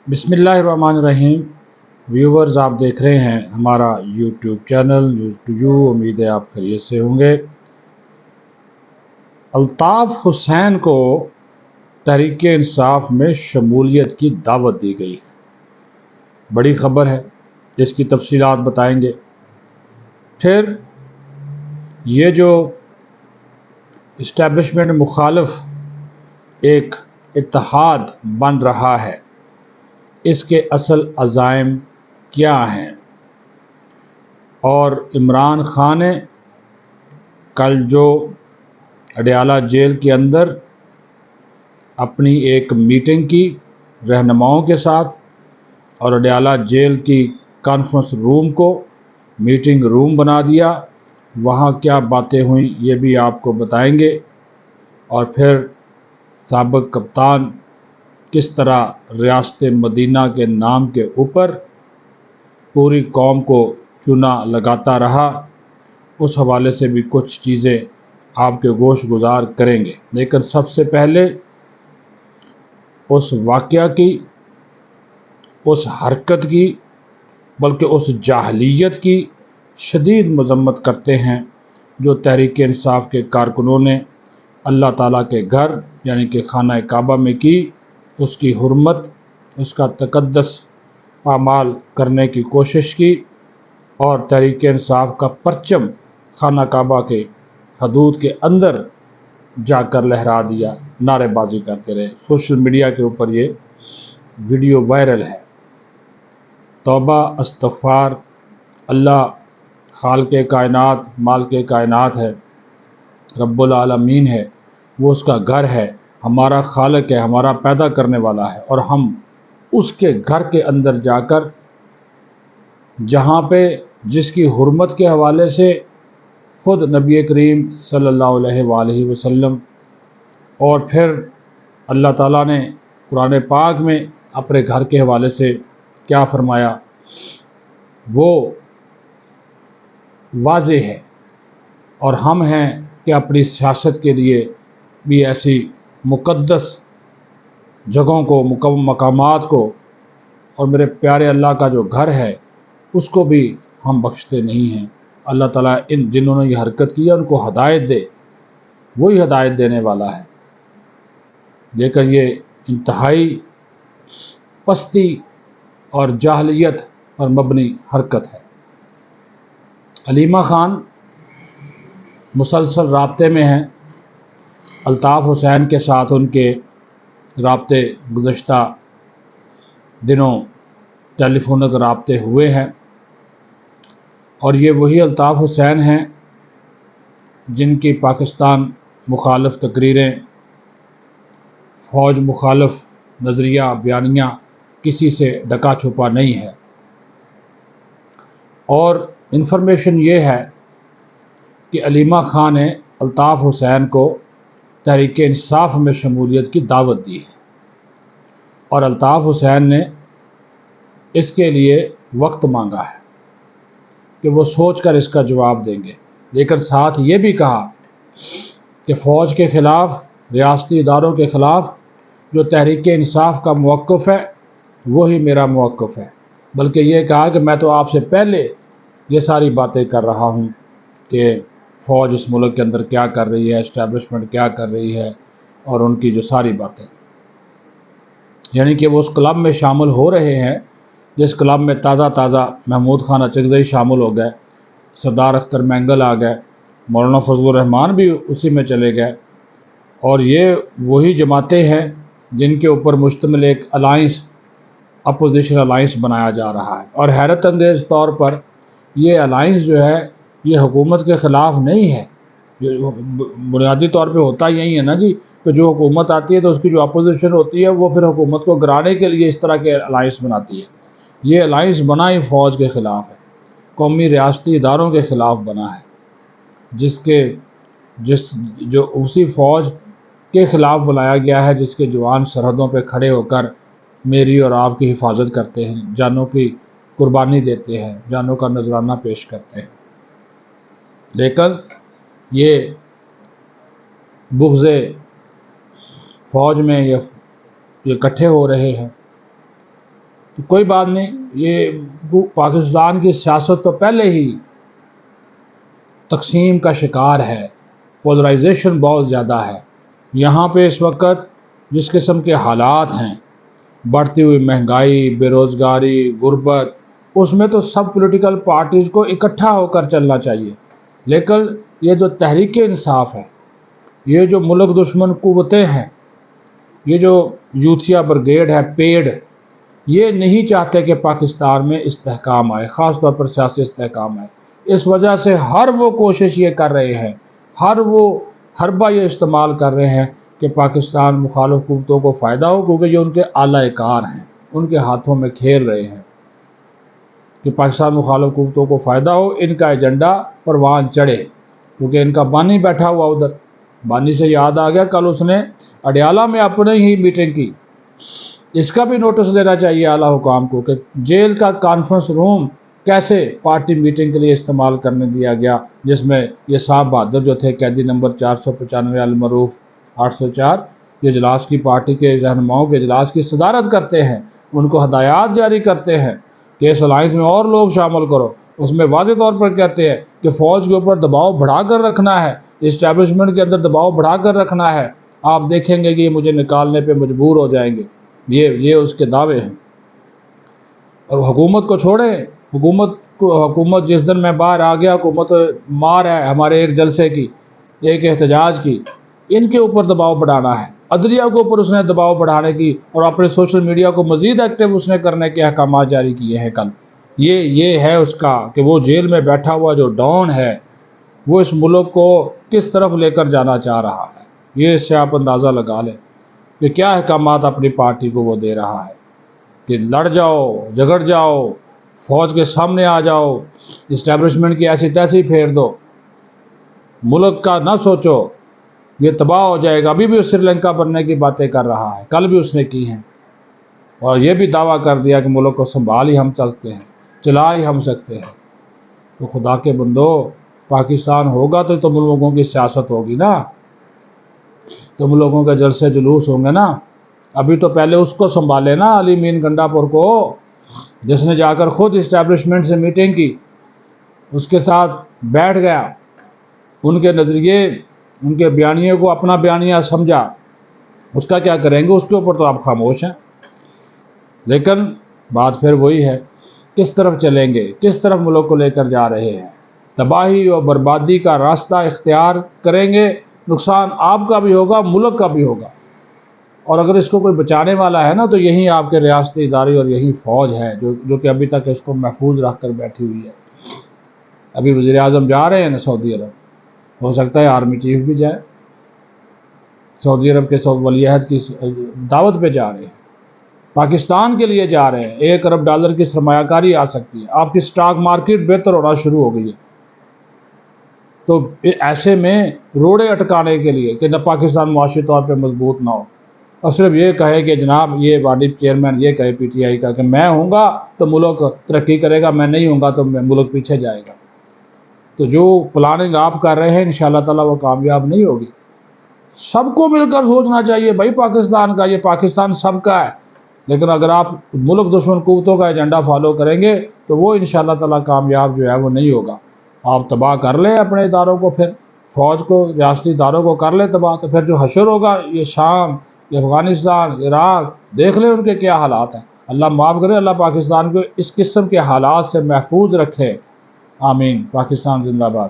بسم اللہ الرحمن الرحیم۔ ویورز، آپ دیکھ رہے ہیں ہمارا YouTube channel news to you. امید ہے آپ خیریت سے ہوں گے۔ الطاف حسین کو تحریک انصاف میں شمولیت کی دعوت دی گئی ہے، بڑی خبر ہے، جس کی تفصیلات بتائیں گے۔ پھر یہ جو اسٹیبلشمنٹ مخالف ایک اتحاد بن رہا ہے، اس کے اصل عزائم کیا ہیں؟ اور عمران خان نے کل جو اڈیالہ جیل کے اندر اپنی ایک میٹنگ کی رہنماؤں کے ساتھ، اور اڈیالہ جیل کی کانفرنس روم کو میٹنگ روم بنا دیا، وہاں کیا باتیں ہوئیں یہ بھی آپ کو بتائیں گے۔ اور پھر سابق کپتان کس طرح ریاست مدینہ کے نام کے اوپر پوری قوم کو چونا لگاتا رہا، اس حوالے سے بھی کچھ چیزیں آپ کے گوش گزار کریں گے۔ لیکن سب سے پہلے اس واقعہ کی، اس حرکت کی، بلکہ اس جاہلیت کی شدید مذمت کرتے ہیں جو تحریک انصاف کے کارکنوں نے اللہ تعالیٰ کے گھر یعنی کہ خانہ کعبہ میں کی، اس کی حرمت، اس کا تقدس پامال کرنے کی کوشش کی، اور تحریک انصاف کا پرچم خانہ کعبہ کے حدود کے اندر جا کر لہرا دیا، نعرے بازی کرتے رہے۔ سوشل میڈیا کے اوپر یہ ویڈیو وائرل ہے۔ توبہ، استغفار، اللہ خالق کائنات، مالک کائنات ہے، رب العالمین ہے، وہ اس کا گھر ہے، ہمارا خالق ہے، ہمارا پیدا کرنے والا ہے، اور ہم اس کے گھر کے اندر جا کر، جہاں پہ جس کی حرمت کے حوالے سے خود نبی کریم صلی اللہ علیہ وآلہ وسلم اور پھر اللہ تعالیٰ نے قرآن پاک میں اپنے گھر کے حوالے سے کیا فرمایا وہ واضح ہے، اور ہم ہیں کہ اپنی سیاست کے لیے بھی ایسی مقدس جگہوں کو، مقامات کو، اور میرے پیارے اللہ کا جو گھر ہے اس کو بھی ہم بخشتے نہیں ہیں۔ اللہ تعالیٰ جنہوں نے یہ حرکت کی ہے ان کو ہدایت دے، وہی ہدایت دینے والا ہے، لیکن یہ انتہائی پستی اور جاہلیت پر مبنی حرکت ہے۔ علیمہ خان مسلسل رابطے میں ہیں الطاف حسین کے ساتھ، ان کے رابطے گزشتہ دنوں ٹیلی فونک رابطے ہوئے ہیں، اور یہ وہی الطاف حسین ہیں جن کی پاکستان مخالف تقریریں، فوج مخالف نظریہ بیانیہ کسی سے ڈکا چھپا نہیں ہے۔ اور انفارمیشن یہ ہے کہ علیمہ خان نے الطاف حسین کو تحریک انصاف میں شمولیت کی دعوت دی ہے، اور الطاف حسین نے اس کے لیے وقت مانگا ہے کہ وہ سوچ کر اس کا جواب دیں گے، لیکن ساتھ یہ بھی کہا کہ فوج کے خلاف، ریاستی اداروں کے خلاف جو تحریک انصاف کا موقف ہے وہی میرا موقف ہے، بلکہ یہ کہا کہ میں تو آپ سے پہلے یہ ساری باتیں کر رہا ہوں کہ فوج اس ملک کے اندر کیا کر رہی ہے، اسٹیبلشمنٹ کیا کر رہی ہے، اور ان کی جو ساری باتیں، یعنی کہ وہ اس کلب میں شامل ہو رہے ہیں جس کلب میں تازہ محمود خان اچکزئی شامل ہو گئے، سردار اختر مینگل آ گئے، مولانا فضل الرحمان بھی اسی میں چلے گئے، اور یہ وہی جماعتیں ہیں جن کے اوپر مشتمل ایک الائنس، اپوزیشن الائنس بنایا جا رہا ہے۔ اور حیرت انگیز طور پر یہ الائنس جو ہے یہ حکومت کے خلاف نہیں ہے۔ بنیادی طور پہ ہوتا یہی ہے نا جی، کہ جو حکومت آتی ہے تو اس کی جو اپوزیشن ہوتی ہے وہ پھر حکومت کو گرانے کے لیے اس طرح کے الائنس بناتی ہے۔ یہ الائنس بنا ہی فوج کے خلاف ہے، قومی ریاستی اداروں کے خلاف بنا ہے، جو اسی فوج کے خلاف بلایا گیا ہے جس کے جوان سرحدوں پہ کھڑے ہو کر میری اور آپ کی حفاظت کرتے ہیں، جانوں کی قربانی دیتے ہیں، جانوں کا نذرانہ پیش کرتے ہیں۔ لیکن یہ بغض فوج میں یہ اکٹھے ہو رہے ہیں، تو کوئی بات نہیں، یہ پاکستان کی سیاست تو پہلے ہی تقسیم کا شکار ہے، پولرائزیشن بہت زیادہ ہے۔ یہاں پہ اس وقت جس قسم کے حالات ہیں، بڑھتی ہوئی مہنگائی، بے روزگاری، غربت، اس میں تو سب پولیٹیکل پارٹیز کو اکٹھا ہو کر چلنا چاہیے۔ لیکن یہ جو تحریک انصاف ہے، یہ جو ملک دشمن قوتیں ہیں، یہ جو یوتھیا برگیڈ ہے، پیڈ، یہ نہیں چاہتے کہ پاکستان میں استحکام آئے، خاص طور پر سیاسی استحکام آئے۔ اس وجہ سے ہر وہ کوشش یہ کر رہے ہیں، ہر وہ حربہ یہ استعمال کر رہے ہیں کہ پاکستان مخالف قوتوں کو فائدہ ہو، کیونکہ یہ ان کے اعلی کار ہیں، ان کے ہاتھوں میں کھیل رہے ہیں کہ پاکستان مخالف قوتوں کو فائدہ ہو، ان کا ایجنڈا پروان چڑھے، کیونکہ ان کا بانی بیٹھا ہوا ادھر۔ بانی سے یاد آ گیا، کل اس نے اڈیالہ میں اپنے ہی میٹنگ کی، اس کا بھی نوٹس لینا چاہیے اعلیٰ حکام کو کہ جیل کا کانفرنس روم کیسے پارٹی میٹنگ کے لیے استعمال کرنے دیا گیا، جس میں یہ صاحب بہادر جو تھے، قیدی نمبر 495 المعروف 804، یہ اجلاس کی پارٹی کے رہنماؤں کے اجلاس کی صدارت کرتے ہیں، ان کو ہدایات جاری کرتے ہیں کہ اس الائنس میں اور لوگ شامل کرو۔ اس میں واضح طور پر کہتے ہیں کہ فوج کے اوپر دباؤ بڑھا کر رکھنا ہے، اسٹیبلشمنٹ کے اندر دباؤ بڑھا کر رکھنا ہے، آپ دیکھیں گے کہ یہ مجھے نکالنے پہ مجبور ہو جائیں گے، یہ اس کے دعوے ہیں۔ اور حکومت کو چھوڑیں، حکومت جس دن میں باہر آ گیا، حکومت مار ہے ہمارے ایک جلسے کی، ایک احتجاج کی، ان کے اوپر دباؤ بڑھانا ہے، عدلیہ کے اوپر اس نے دباؤ بڑھانے کی اور اپنے سوشل میڈیا کو مزید ایکٹیو اس نے کرنے کے احکامات جاری کیے ہیں کل۔ یہ ہے اس کا کہ وہ جیل میں بیٹھا ہوا جو ڈان ہے، وہ اس ملک کو کس طرف لے کر جانا چاہ رہا ہے، یہ اس سے آپ اندازہ لگا لیں کہ کیا احکامات اپنی پارٹی کو وہ دے رہا ہے کہ لڑ جاؤ، جھگڑ جاؤ، فوج کے سامنے آ جاؤ، اسٹیبلشمنٹ کی ایسی تیسی پھیر دو، ملک کا نہ سوچو، یہ تباہ ہو جائے گا۔ ابھی بھی سری لنکا بننے کی باتیں کر رہا ہے، کل بھی اس نے کی ہیں، اور یہ بھی دعویٰ کر دیا کہ ملک کو سنبھال ہی ہم سکتے ہیں، چلا ہی ہم سکتے ہیں۔ تو خدا کے بندو، پاکستان ہوگا تو تم لوگوں کی سیاست ہوگی نا، تم لوگوں کے جلسے جلوس ہوں گے نا۔ ابھی تو پہلے اس کو سنبھالے نا، علی مین گنڈا پور کو، جس نے جا کر خود اسٹیبلشمنٹ سے میٹنگ کی، اس کے ساتھ بیٹھ گیا، ان کے نظریے، ان کے بیانیے کو اپنا بیانیہ سمجھا، اس کا کیا کریں گے؟ اس کے اوپر تو آپ خاموش ہیں۔ لیکن بات پھر وہی ہے، کس طرف چلیں گے، کس طرف ملک کو لے کر جا رہے ہیں؟ تباہی اور بربادی کا راستہ اختیار کریں گے، نقصان آپ کا بھی ہوگا، ملک کا بھی ہوگا۔ اور اگر اس کو کوئی بچانے والا ہے نا، تو یہی آپ کے ریاستی ادارے اور یہی فوج ہے جو کہ ابھی تک اس کو محفوظ رکھ کر بیٹھی ہوئی ہے۔ ابھی وزیر اعظم جا رہے ہیں نا سعودی عرب، ہو سکتا ہے آرمی چیف بھی جائے، سعودی عرب کے ولی عہد کی دعوت پہ جا رہے ہیں، پاکستان کے لیے جا رہے ہیں، $1 ارب کی سرمایہ کاری آ سکتی ہے، آپ کی سٹاک مارکیٹ بہتر ہونا شروع ہو گئی ہے۔ تو ایسے میں روڑے اٹکانے کے لیے کہ نہ پاکستان معاشی طور پہ مضبوط نہ ہو، اور صرف یہ کہے کہ جناب یہ باڈی چیئرمین یہ کہے پی ٹی آئی کا کہ میں ہوں گا تو ملک ترقی کرے گا، میں نہیں ہوں گا تو ملک پیچھے جائے گا، تو جو پلاننگ آپ کر رہے ہیں انشاءاللہ تعالیٰ وہ کامیاب نہیں ہوگی۔ سب کو مل کر سوچنا چاہیے بھائی، پاکستان کا، یہ پاکستان سب کا ہے، لیکن اگر آپ ملک دشمن قوتوں کا ایجنڈا فالو کریں گے تو وہ انشاءاللہ تعالیٰ کامیاب جو ہے وہ نہیں ہوگا۔ آپ تباہ کر لیں اپنے اداروں کو، پھر فوج کو، ریاستی اداروں کو کر لیں تباہ، تو پھر جو حشر ہوگا، یہ شام، یہ افغانستان، عراق، دیکھ لیں ان کے کیا حالات ہیں۔ اللہ معاف کرے، اللہ پاکستان کو اس قسم کے حالات سے محفوظ رکھے، آمین۔ پاکستان زندہ باد۔